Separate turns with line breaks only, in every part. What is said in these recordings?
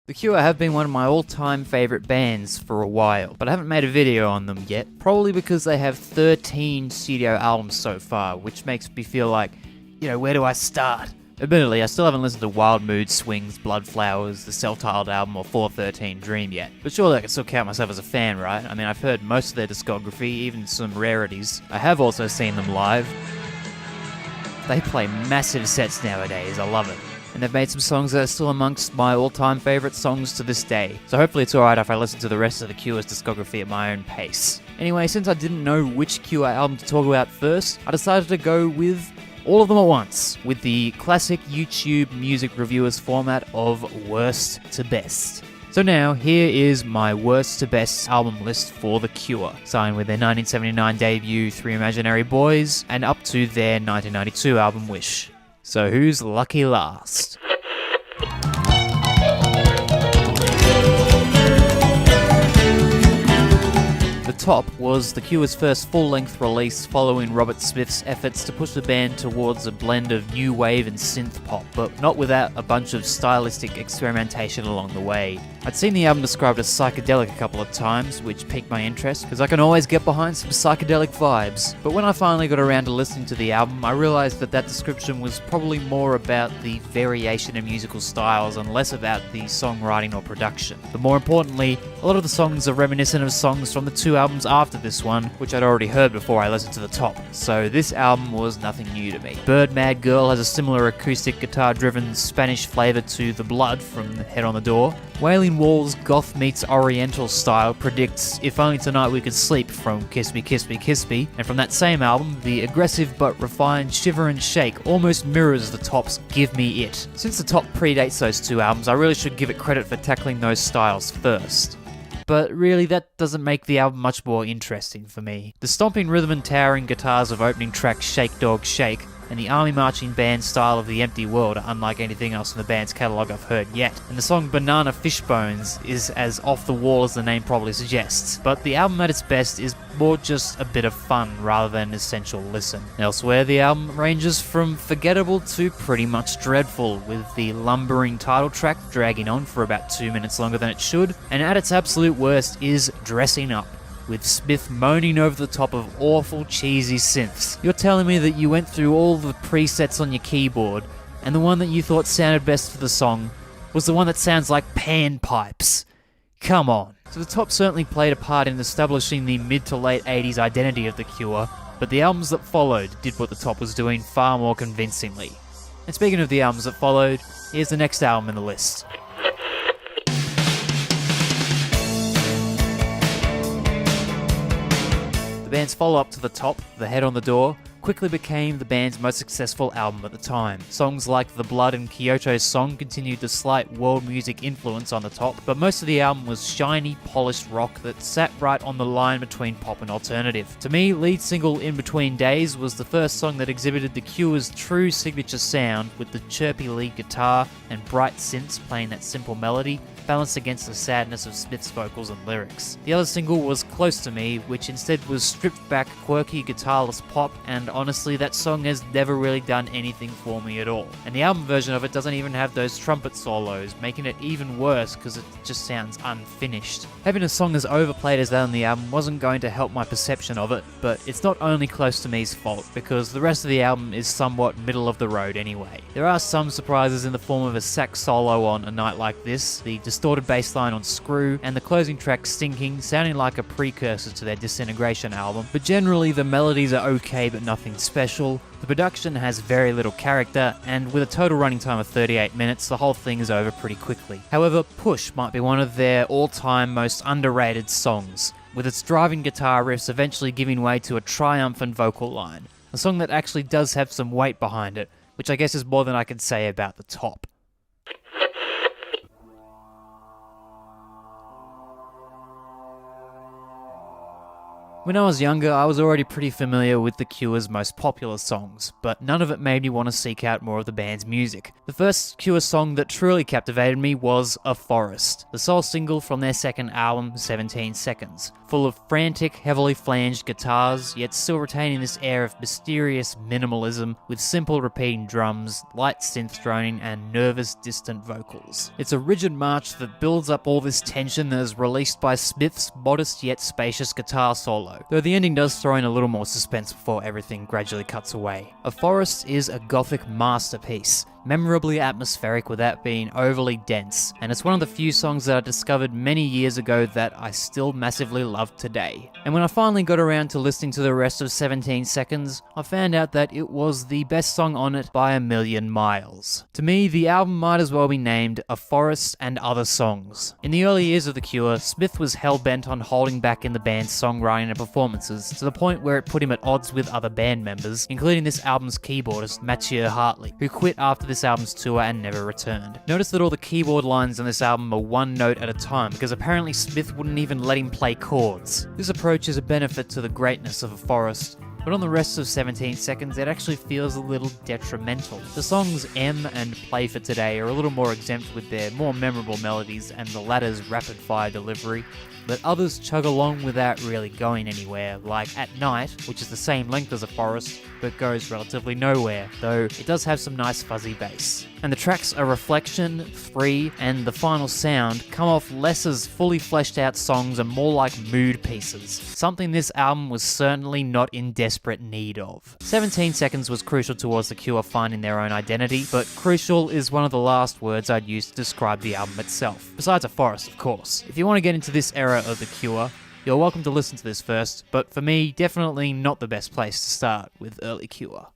The Cure have been one of my all-time favourite bands for a while, but I haven't made a video on them yet, probably because they have 13 studio albums so far, which makes me feel like, where do I start? Admittedly, I still haven't listened to Wild Mood, Swings, Blood Flowers, the self-titled album, or 413 Dream yet, but surely I can still count myself as a fan, right? I mean, I've heard most of their discography, even some rarities. I have also seen them live. They play massive sets nowadays, I love it. And they've made some songs that are still amongst my all-time favourite songs to this day. So hopefully it's alright if I listen to the rest of the Cure's discography at my own pace. Anyway, since I didn't know which Cure album to talk about first, I decided to go with all of them at once, with the classic YouTube music reviewers format of worst to best. So now, here is my worst to best album list for The Cure, starting with their 1979 debut Three Imaginary Boys, and up to their 1992 album Wish. So who's lucky last? The top was The Cure's first full-length release following Robert Smith's efforts to push the band towards a blend of new wave and synth pop, but not without a bunch of stylistic experimentation along the way. I'd seen the album described as psychedelic a couple of times, which piqued my interest, because I can always get behind some psychedelic vibes. But when I finally got around to listening to the album, I realised that description was probably more about the variation in musical styles and less about the songwriting or production. But more importantly, a lot of the songs are reminiscent of songs from the two albums after this one, which I'd already heard before I listened to the top. So this album was nothing new to me. Bird Mad Girl has a similar acoustic guitar-driven Spanish flavour to The Blood from Head on the Door. Wailing Wall's goth meets oriental style predicts If Only Tonight We Could Sleep from Kiss Me, Kiss Me, Kiss Me, and from that same album, the aggressive but refined Shiver and Shake almost mirrors the top's Give Me It. Since the top predates those two albums, I really should give it credit for tackling those styles first. But really, that doesn't make the album much more interesting for me. The stomping rhythm and towering guitars of opening track Shake Dog Shake and the army marching band style of The Empty World are unlike anything else in the band's catalogue I've heard yet. And the song Banana Fishbones is as off the wall as the name probably suggests. But the album at its best is more just a bit of fun rather than an essential listen. Elsewhere, the album ranges from forgettable to pretty much dreadful, with the lumbering title track dragging on for about 2 minutes longer than it should, and at its absolute worst is Dressing Up, with Smith moaning over the top of awful cheesy synths. You're telling me that you went through all the presets on your keyboard, and the one that you thought sounded best for the song was the one that sounds like panpipes? Come on. So the top certainly played a part in establishing the mid to late 80s identity of The Cure, but the albums that followed did what the top was doing far more convincingly. And speaking of the albums that followed, here's the next album in the list. The band's follow-up to the top, The Head on the Door, quickly became the band's most successful album at the time. Songs like The Blood and Kyoto's Song continued the slight world music influence on the top, but most of the album was shiny, polished rock that sat right on the line between pop and alternative. To me, lead single In Between Days was the first song that exhibited The Cure's true signature sound, with the chirpy lead guitar and bright synths playing that simple melody, balanced against the sadness of Smith's vocals and lyrics. The other single was Close to Me, which instead was stripped back, quirky, guitarless pop, and honestly, that song has never really done anything for me at all. And the album version of it doesn't even have those trumpet solos, making it even worse because it just sounds unfinished. Having a song as overplayed as that on the album wasn't going to help my perception of it, but it's not only Close to Me's fault, because the rest of the album is somewhat middle of the road anyway. There are some surprises in the form of a sax solo on A Night Like This, the distorted bass line on Screw, and the closing track Stinking, sounding like a precursor to their Disintegration album, but generally the melodies are okay but nothing special. The production has very little character, and with a total running time of 38 minutes, the whole thing is over pretty quickly. However, Push might be one of their all-time most underrated songs, with its driving guitar riffs eventually giving way to a triumphant vocal line. A song that actually does have some weight behind it, which I guess is more than I can say about the top. When I was younger, I was already pretty familiar with The Cure's most popular songs, but none of it made me want to seek out more of the band's music. The first Cure song that truly captivated me was A Forest, the sole single from their second album, 17 Seconds, full of frantic, heavily flanged guitars, yet still retaining this air of mysterious minimalism with simple repeating drums, light synth droning, and nervous, distant vocals. It's a rigid march that builds up all this tension that is released by Smith's modest yet spacious guitar solo, though the ending does throw in a little more suspense before everything gradually cuts away. A Forest is a gothic masterpiece, memorably atmospheric without being overly dense, and it's one of the few songs that I discovered many years ago that I still massively love today. And when I finally got around to listening to the rest of 17 Seconds, I found out that it was the best song on it by a million miles. To me, the album might as well be named A Forest and Other Songs. In the early years of The Cure, Smith was hell-bent on holding back in the band's songwriting and performances, to the point where it put him at odds with other band members, including this album's keyboardist, Mathieu Hartley, who quit after this album's tour and never returned. Notice that all the keyboard lines on this album are one note at a time, because apparently Smith wouldn't even let him play chords. This approach is a benefit to the greatness of A Forest, but on the rest of 17 Seconds it actually feels a little detrimental. The songs M and Play for Today are a little more exempt with their more memorable melodies and the latter's rapid-fire delivery, but others chug along without really going anywhere, like At Night, which is the same length as A Forest, but goes relatively nowhere, though it does have some nice fuzzy bass. And the tracks are Reflection, Free, and The Final Sound come off less as fully fleshed out songs and more like mood pieces, something this album was certainly not in desperate need of. 17 Seconds was crucial towards The Cure finding their own identity, but crucial is one of the last words I'd use to describe the album itself, besides A Forest, of course. If you want to get into this era of The Cure, you're welcome to listen to this first, but for me, definitely not the best place to start with early Cure.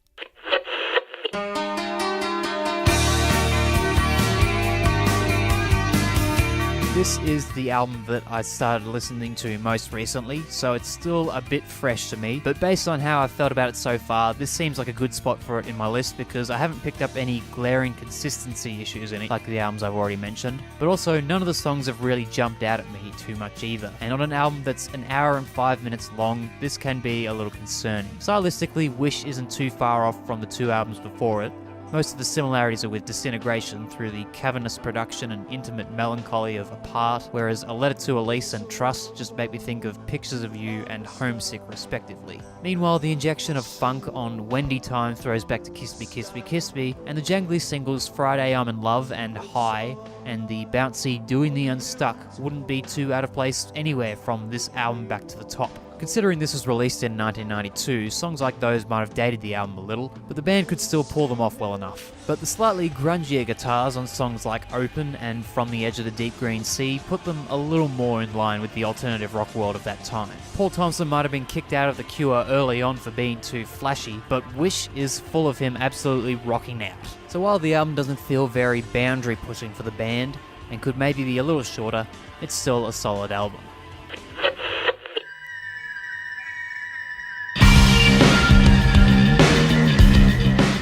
This is the album that I started listening to most recently, so it's still a bit fresh to me, but based on how I've felt about it so far, this seems like a good spot for it in my list because I haven't picked up any glaring consistency issues in it, like the albums I've already mentioned, but also none of the songs have really jumped out at me too much either. And on an album that's an hour and 5 minutes long, this can be a little concerning. Stylistically, Wish isn't too far off from the two albums before it. Most of the similarities are with Disintegration through the cavernous production and intimate melancholy of Apart, whereas A Letter to Elise and Trust just make me think of Pictures of You and Homesick respectively. Meanwhile, the injection of funk on Wendy Time throws back to Kiss Me, Kiss Me, Kiss Me, and the jangly singles Friday I'm in Love and High, and the bouncy Doing the Unstuck wouldn't be too out of place anywhere from this album back to the top. Considering this was released in 1992, songs like those might have dated the album a little, but the band could still pull them off well enough. But the slightly grungier guitars on songs like Open and From the Edge of the Deep Green Sea put them a little more in line with the alternative rock world of that time. Paul Thompson might have been kicked out of The Cure early on for being too flashy, but Wish is full of him absolutely rocking out. So while the album doesn't feel very boundary pushing for the band, and could maybe be a little shorter, it's still a solid album.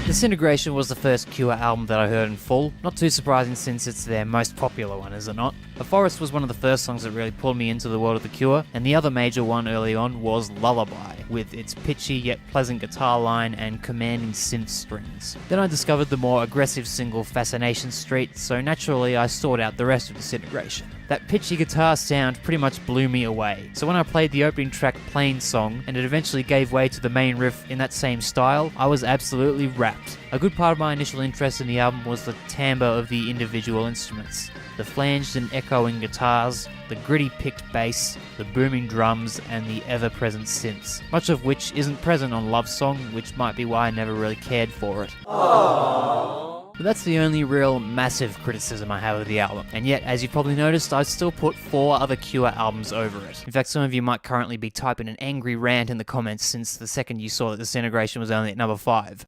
Disintegration was the first Cure album that I heard in full, not too surprising since it's their most popular one, is it not? A Forest was one of the first songs that really pulled me into the world of The Cure, and the other major one early on was Lullaby, with its pitchy yet pleasant guitar line and commanding synth strings. Then I discovered the more aggressive single Fascination Street, so naturally I sought out the rest of Disintegration. That pitchy guitar sound pretty much blew me away, so when I played the opening track Plain Song, and it eventually gave way to the main riff in that same style, I was absolutely rapt. A good part of my initial interest in the album was the timbre of the individual instruments. The flanged and echoing guitars, the gritty picked bass, the booming drums, and the ever-present synths, much of which isn't present on Love Song, which might be why I never really cared for it. Aww. But that's the only real massive criticism I have of the album, and yet, as you've probably noticed, I've still put 4 other Cure albums over it. In fact, some of you might currently be typing an angry rant in the comments since the second you saw that Disintegration was only at number 5.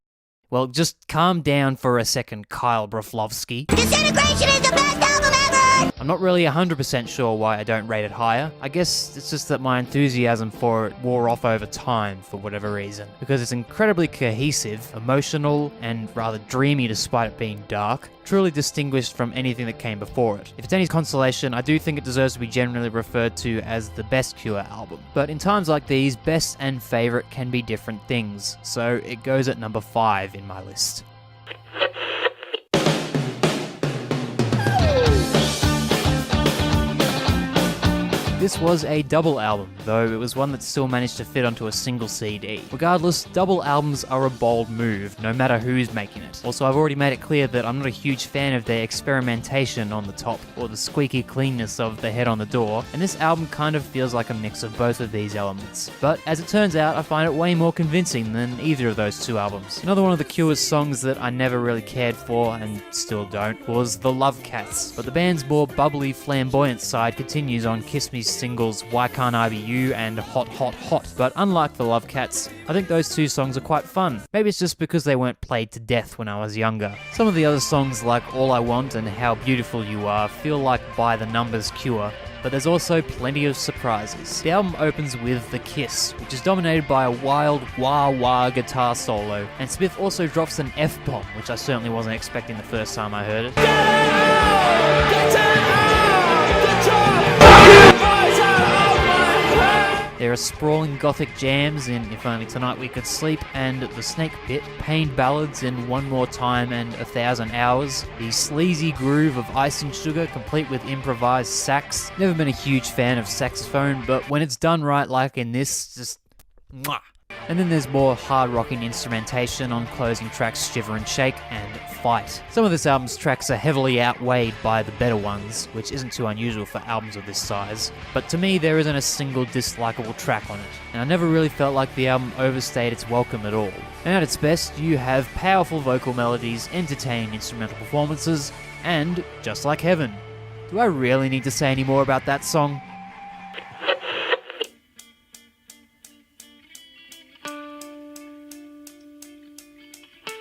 Well, just calm down for a second, Kyle Broflovsky. Disintegration is the best album ever! I'm not really 100% sure why I don't rate it higher. I guess it's just that my enthusiasm for it wore off over time for whatever reason, because it's incredibly cohesive, emotional, and rather dreamy despite it being dark, truly distinguished from anything that came before it. If it's any consolation, I do think it deserves to be generally referred to as the best Cure album. But in times like these, best and favourite can be different things, so it goes at number 5 in my list. This was a double album, though it was one that still managed to fit onto a single CD. Regardless, double albums are a bold move, no matter who's making it. Also, I've already made it clear that I'm not a huge fan of their experimentation on the top, or the squeaky cleanness of the head on the door, and this album kind of feels like a mix of both of these elements. But as it turns out, I find it way more convincing than either of those two albums. Another one of the Cure's songs that I never really cared for, and still don't, was The Love Cats, but the band's more bubbly, flamboyant side continues on Kiss Me singles Why Can't I Be You and Hot Hot Hot, but unlike the Love Cats, I think those two songs are quite fun. Maybe it's just because they weren't played to death when I was younger. Some of the other songs like All I Want and How Beautiful You Are feel like by the numbers Cure, but there's also plenty of surprises. The album opens with The Kiss, which is dominated by a wild wah-wah guitar solo, and Smith also drops an F-bomb, which I certainly wasn't expecting the first time I heard it. There are sprawling gothic jams in If Only Tonight We Could Sleep and The Snake Pit, pained ballads in One More Time and 1,000 Hours, the sleazy groove of Icing Sugar complete with improvised sax. Never been a huge fan of saxophone, but when it's done right like in this, just mwah. And then there's more hard-rocking instrumentation on closing tracks Shiver and Shake and Fight. Some of this album's tracks are heavily outweighed by the better ones, which isn't too unusual for albums of this size, but to me there isn't a single dislikable track on it, and I never really felt like the album overstayed its welcome at all. And at its best, you have powerful vocal melodies, entertaining instrumental performances, and Just Like Heaven. Do I really need to say any more about that song?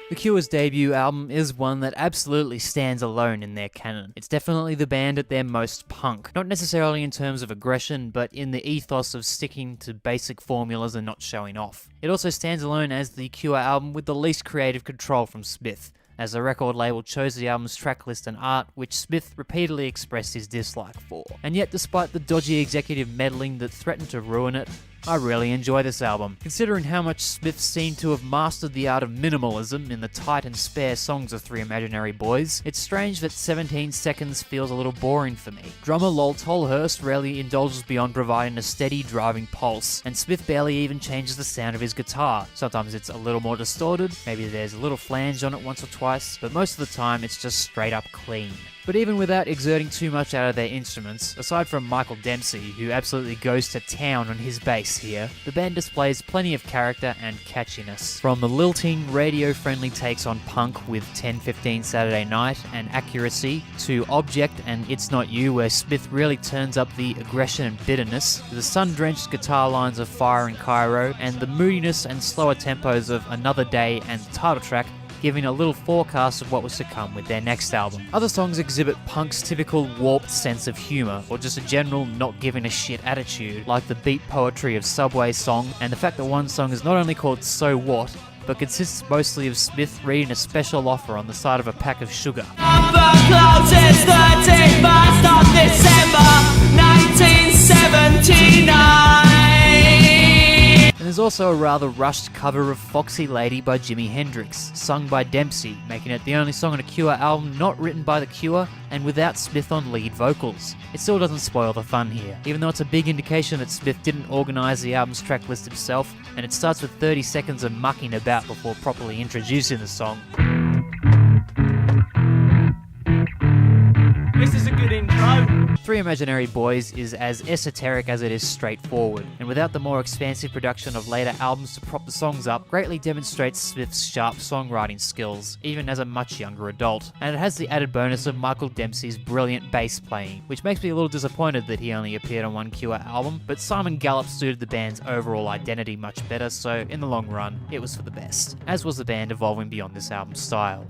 The Cure's debut album is one that absolutely stands alone in their canon. It's definitely the band at their most punk, not necessarily in terms of aggression, but in the ethos of sticking to basic formulas and not showing off. It also stands alone as the Cure album with the least creative control from Smith, as the record label chose the album's tracklist and art, which Smith repeatedly expressed his dislike for. And yet, despite the dodgy executive meddling that threatened to ruin it, I really enjoy this album. Considering how much Smith seemed to have mastered the art of minimalism in the tight and spare songs of Three Imaginary Boys, it's strange that 17 Seconds feels a little boring for me. Drummer Lol Tolhurst rarely indulges beyond providing a steady driving pulse, and Smith barely even changes the sound of his guitar. Sometimes it's a little more distorted, maybe there's a little flange on it once or twice, but most of the time it's just straight up clean. But even without exerting too much out of their instruments, aside from Michael Dempsey, who absolutely goes to town on his bass here, the band displays plenty of character and catchiness. From the lilting, radio-friendly takes on punk with 10:15 Saturday Night and Accuracy, to Object and It's Not You, where Smith really turns up the aggression and bitterness, to the sun-drenched guitar lines of Fire in Cairo, and the moodiness and slower tempos of Another Day and the title track, giving a little forecast of what was to come with their next album. Other songs exhibit punk's typical warped sense of humour, or just a general not giving a shit attitude, like the beat poetry of Subway Song, and the fact that one song is not only called So What, but consists mostly of Smith reading a special offer on the side of a pack of sugar.
Closes 31st of December 1979.
And there's also a rather rushed cover of Foxy Lady by Jimi Hendrix, sung by Dempsey, making it the only song on a Cure album not written by The Cure and without Smith on lead vocals. It still doesn't spoil the fun here, even though it's a big indication that Smith didn't organise the album's track list himself, and it starts with 30 seconds of mucking about before properly introducing the song.
This is a good intro.
Three Imaginary Boys is as esoteric as it is straightforward, and without the more expansive production of later albums to prop the songs up, greatly demonstrates Smith's sharp songwriting skills, even as a much younger adult. And it has the added bonus of Michael Dempsey's brilliant bass playing, which makes me a little disappointed that he only appeared on one Cure album, but Simon Gallup suited the band's overall identity much better, so in the long run, it was for the best, as was the band evolving beyond this album's style.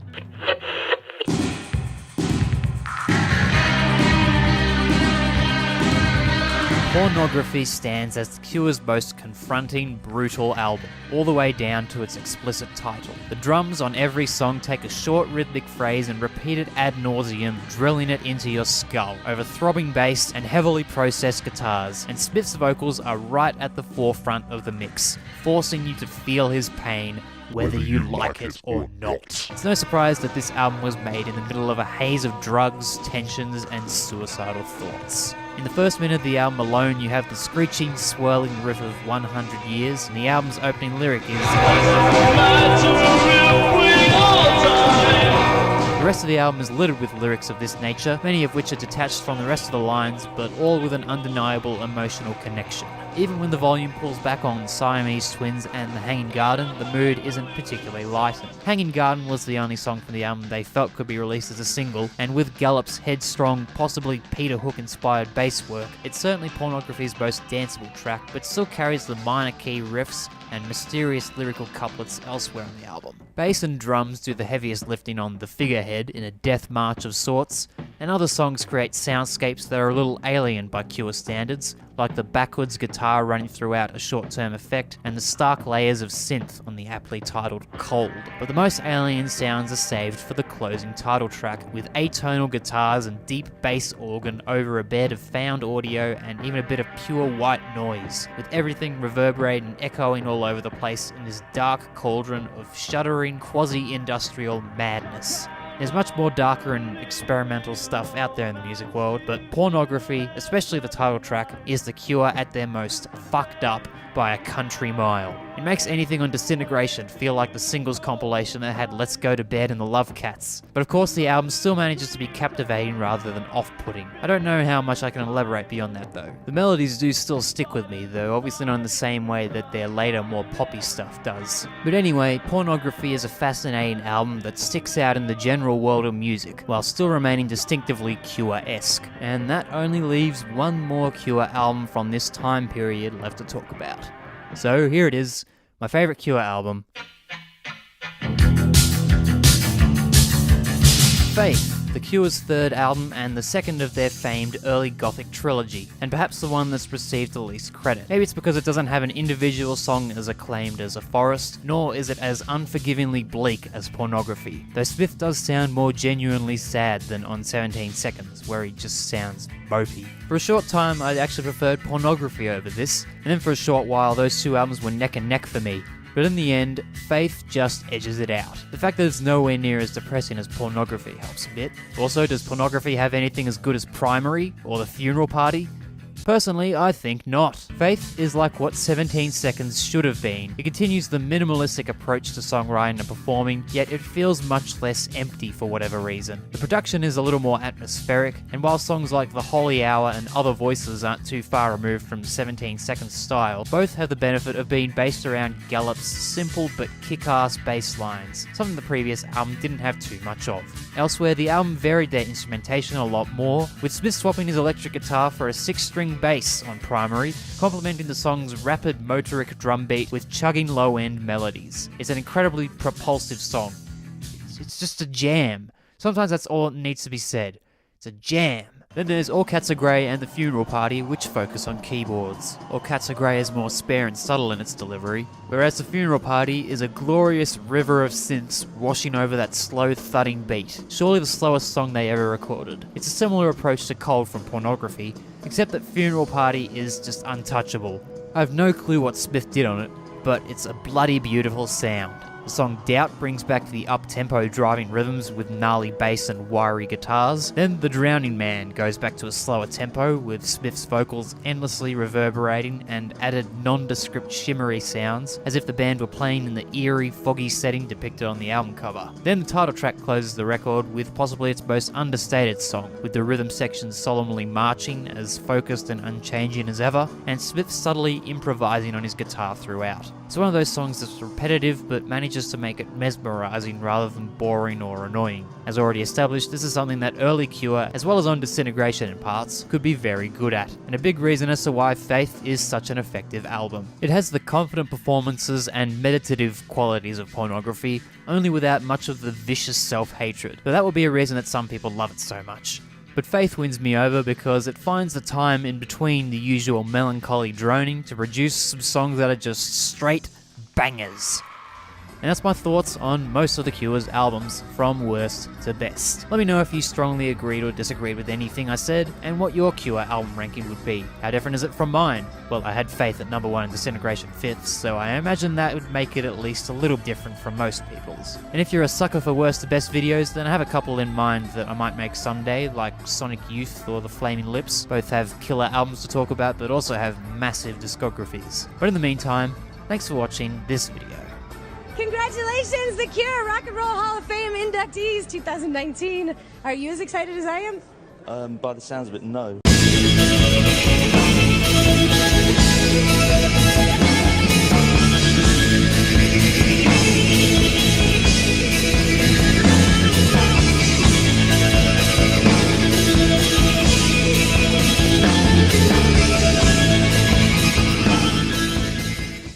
Pornography stands as the Cure's most confronting, brutal album, all the way down to its explicit title. The drums on every song take a short rhythmic phrase and repeat it ad nauseum, drilling it into your skull over throbbing bass and heavily processed guitars, and Smith's vocals are right at the forefront of the mix, forcing you to feel his pain whether you like it or not. It's no surprise that this album was made in the middle of a haze of drugs, tensions, and suicidal thoughts. In the first minute of the album alone, you have the screeching, swirling riff of 100 Years, and the album's opening lyric is... The rest of the album is littered with lyrics of this nature, many of which are detached from the rest of the lines, but all with an undeniable emotional connection. Even when the volume pulls back on Siamese Twins and The Hanging Garden, the mood isn't particularly lightened. Hanging Garden was the only song from the album they felt could be released as a single, and with Gallup's headstrong, possibly Peter Hook-inspired bass work, it's certainly Pornography's most danceable track, but still carries the minor key riffs and mysterious lyrical couplets elsewhere on the album. Bass and drums do the heaviest lifting on The Figurehead in a death march of sorts, and other songs create soundscapes that are a little alien by Cure standards, like the backwards guitar running throughout a short-term effect, and the stark layers of synth on the aptly titled Cold. But the most alien sounds are saved for the closing title track, with atonal guitars and deep bass organ over a bed of found audio and even a bit of pure white noise, with everything reverberating and echoing all over the place in this dark cauldron of shuddering quasi-industrial madness. There's much more darker and experimental stuff out there in the music world, but Pornography, especially the title track, is the Cure at their most fucked up by a country mile. It makes anything on Disintegration feel like the singles compilation that had Let's Go to Bed and the Love Cats. But of course the album still manages to be captivating rather than off-putting. I don't know how much I can elaborate beyond that though. The melodies do still stick with me though, obviously not in the same way that their later more poppy stuff does. But anyway, Pornography is a fascinating album that sticks out in the general world of music, while still remaining distinctively Cure-esque. And that only leaves one more Cure album from this time period left to talk about. So here it is, my favourite Cure album. Faith, the Cure's third album and the second of their famed early Gothic trilogy, and perhaps the one that's received the least credit. Maybe it's because it doesn't have an individual song as acclaimed as A Forest, nor is it as unforgivingly bleak as Pornography, though Smith does sound more genuinely sad than on 17 Seconds, where he just sounds mopey. For a short time, I actually preferred Pornography over this, and then for a short while those two albums were neck and neck for me. But in the end, Faith just edges it out. The fact that it's nowhere near as depressing as Pornography helps a bit. Also, does Pornography have anything as good as Primary or The Funeral Party? Personally, I think not. Faith is like what 17 Seconds should have been. It continues the minimalistic approach to songwriting and performing, yet it feels much less empty for whatever reason. The production is a little more atmospheric, and while songs like The Holy Hour and Other Voices aren't too far removed from 17 Seconds style, both have the benefit of being based around Gallup's simple but kick-ass bass lines, something the previous album didn't have too much of. Elsewhere, the album varied their instrumentation a lot more, with Smith swapping his electric guitar for a 6-string bass on Primary, complementing the song's rapid motoric drum beat with chugging low-end melodies. It's an incredibly propulsive song. It's just a jam. Sometimes that's all that needs to be said. It's a jam. Then there's All Cats Are Grey and The Funeral Party, which focus on keyboards. All Cats Are Grey is more spare and subtle in its delivery, whereas The Funeral Party is a glorious river of synths washing over that slow thudding beat, surely the slowest song they ever recorded. It's a similar approach to Cold from Pornography, except that Funeral Party is just untouchable. I have no clue what Smith did on it, but it's a bloody beautiful sound. The song Doubt brings back the up-tempo driving rhythms with gnarly bass and wiry guitars. Then The Drowning Man goes back to a slower tempo with Smith's vocals endlessly reverberating and added nondescript shimmery sounds, as if the band were playing in the eerie, foggy setting depicted on the album cover. Then the title track closes the record with possibly its most understated song, with the rhythm section solemnly marching, as focused and unchanging as ever, and Smith subtly improvising on his guitar throughout. It's one of those songs that's repetitive but manages to make it mesmerizing rather than boring or annoying. As already established, this is something that early Cure, as well as on Disintegration in parts, could be very good at, and a big reason as to why Faith is such an effective album. It has the confident performances and meditative qualities of Pornography, only without much of the vicious self-hatred, but that will be a reason that some people love it so much. But Faith wins me over because it finds the time in between the usual melancholy droning to produce some songs that are just straight bangers. And that's my thoughts on most of The Cure's albums, from worst to best. Let me know if you strongly agreed or disagreed with anything I said, and what your Cure album ranking would be. How different is it from mine? Well, I had Faith at number 1 and Disintegration 5th, so I imagine that would make it at least a little different from most people's. And if you're a sucker for worst to best videos, then I have a couple in mind that I might make someday, like Sonic Youth or The Flaming Lips. Both have killer albums to talk about, but also have massive discographies. But in the meantime, thanks for watching this video.
Congratulations, The Cure Rock and Roll Hall of Fame inductees 2019. Are you as excited as I am?
By the sounds of it, no.